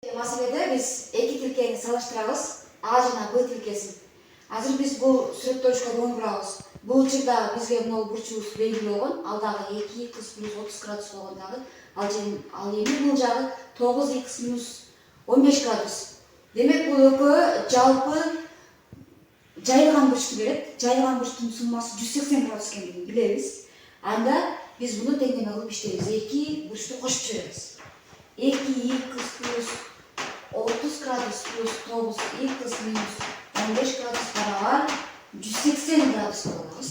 Маселеде биз эки тилкени салыштырабыз. А жана Б тилкесин. Азыр биз бул сүрөттөлүшкө көңүл бурабыз. Бул учурда бизге мына бурчубуз белгилүү болгон. Ал дагы 2 х плюс 30 градус болгон дагы. Ал эми бул жагы 9 х минус 15 градус. Демек бул экөө жалпы жайылган бурчту берет. Жайылган бурчтун суммасы 180 градус экендигин билебиз. Анда биз муну теңдеме кылып иштейбиз. Эки бурчту кошуп жиберебиз. 2 х плюс 30 градус плюс 9 х минус 15 градус барабар 180 градус болобуз.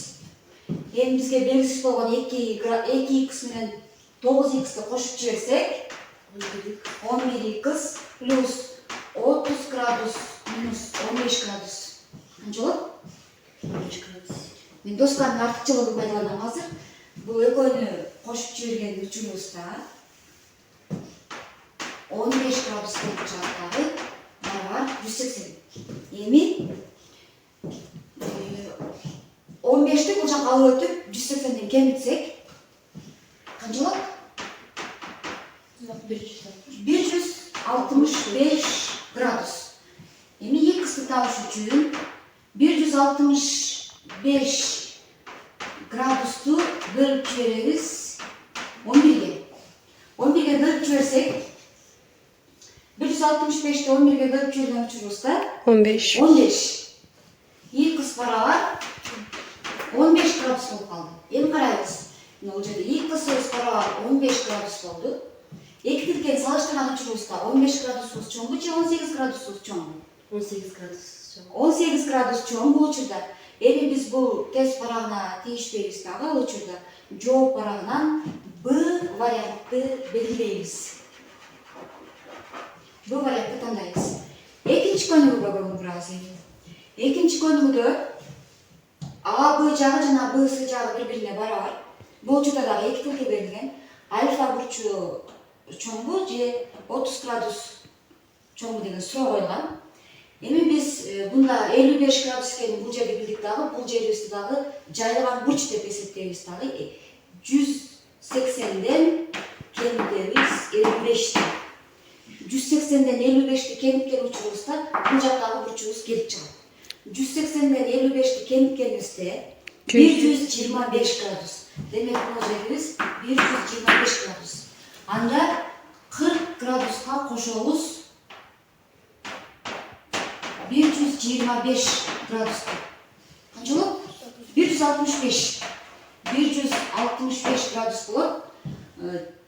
Эми бизге белгисиз болгон 2 х менен 9 х'ти кошуп жиберсек 11 х плюс 30 градус минус 15 градус. Канча болот? 15 градус. Мен досканын артыкчылыгын пайдаланам азыр. Бул экөөнү кошуп жиберген учурубузда 15 градус болуп чыгат дагы барабар 180. Эми 15ти бул жакка алып өтүп 180ден кемитсек канча болот? 165 градус. Эми x'ти табыш үчүн 165 градусту бөлүп жиберебиз 11ге. 11ге бөлүп жиберсек 165'ti 11'e bölüp çözülen uçuruzda 15. X barabar 15 gradus olup kaldı. Emin karayız. Ne olacak? X barabar 15 gradus oldu. Eki tilkeni salıştırgan uçuruzda 15 gradusuz çoğungu, 18 gradusuz çoğungu. 18 gradus çoğungu. 18 gradus çoğungu uçurda. Emin biz bu test parağına değiştiririz dağı uçurda. Cevap parağından B variantı belirleyiz. Bu variantı tandayız. Экинчи көнүгүгө көңүл бурабыз. Экинчи көнүгүдө А, Б жагы жана Б, С жагы бири-бирине барабар. Бул учурда дагы эки тилке берилген. Альфа бурчу чоңгу же 30 градус чоңгу деген суроо коюлган. Эми биз мында 55 градус экенин бул жерде билдик дагы, бул жерибизди дагы жайылган бурч деп эсептейбиз дагы. 180ден кемитебиз 55ти. 180ден 55'ti кемиткен учурубузда бул жактагы бурчубуз келип чыгат. 180ден 55'ti кемиткенибизде 125 градус. Демек бул жерибиз 125 градус. Анда 40 градуска кошобуз 125 градуска. Канча болот? 165. 165 градус болот.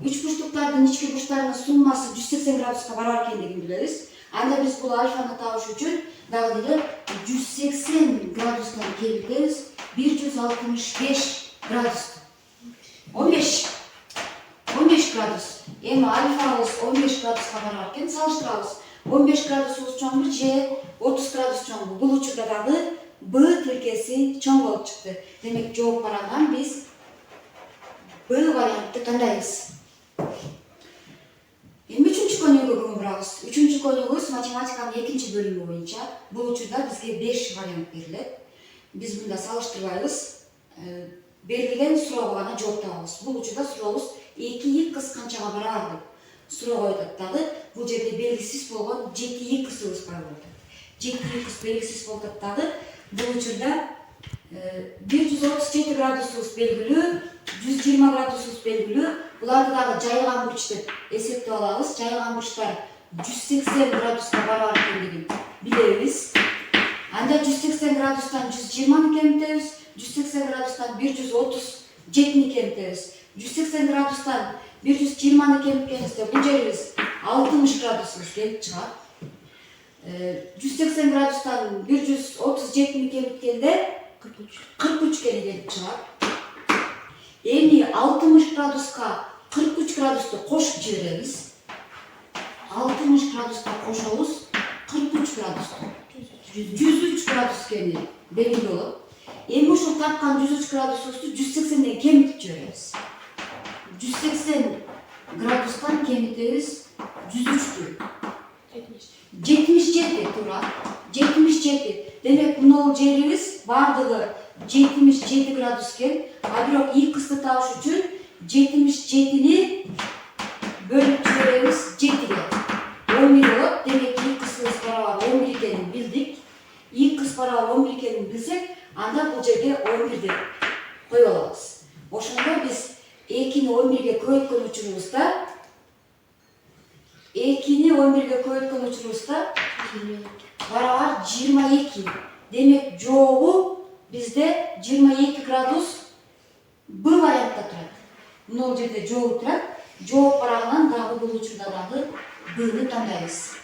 Үч бурчтуктардын ички бурчтарынын суммасы 180 градуска барар экендигин билебиз. Анда биз бул альфаны табыш үчүн дагы деле 180 градустан кемитебиз 165 градус. 15 градус. Эми альфабыз 15 градуска барар экен, салыштырабыз. 15 градусубуз чоңбу же 30 градус чоңбу? Бул учурда дагы Б тилкеси чоң болуп чыкты. Демек жооп барган биз Б вариантты тандайбыз. Эми үчүнчү көнүгүгө көңүл бурабыз. Үчүнчү көнүгүбүз математиканын экинчи бөлүмү боюнча. Бул учурда бизге 5 вариант берилет. Биз мында салыштырбайбыз. Берилген суроого гана жооп табабыз. Бул учурда сурообуз 2 х канчага барар деп суроо коюп атат дагы. Бул жерде белгисиз болгон 7 х'ыбыз бар болот. 7 х белгисиз болуп атат дагы. Бул учурда 137 градусубуз белгилүү, 120 градусубуз белгилүү. Буларды дагы жайылган бурч деп эсептеп алабыз. Жайылган бурчтар 180 градуска барар экендигин билебиз. Анда 180 градустан 120 кемитебиз, 180 градустан 137 кемитебиз. 180 градустан 120 кемиткенибизде бул жерибиз 60 градусубуз келип чыгат. 180 градустан 137 кемиткенде 43 келип чыгат. Эми 60 градуска 43 градусту кошуп жиберебиз. 60 градуска кошобуз 43 градусту. 103 градус экени белгилүү болот. Эми ушул тапкан 103 градусубузду 180ден кемитип жиберебиз. 180 градустан кемитебиз 103'тү. 77 туура. 77. Демек мына жерибиз бардыгы 77 градус экен. А бирок x'ти табыш үчүн 77'ни бөлүп жиберебиз 7ге. 11 барабар 11 экенин билсек, анда бул жерге 11 деп коюп алабыз. Ошондо биз 2-ни 11-ге көбөйткөн учурубузда 2-ни 11-ге көбөйткөн учурубузда барабар 22. Демек жообу бизде 22 градус Б вариантта турат. Мына жерде жооп турат. Жооп барагынан дагы бул учурда дагы Б'ни тандайбыз.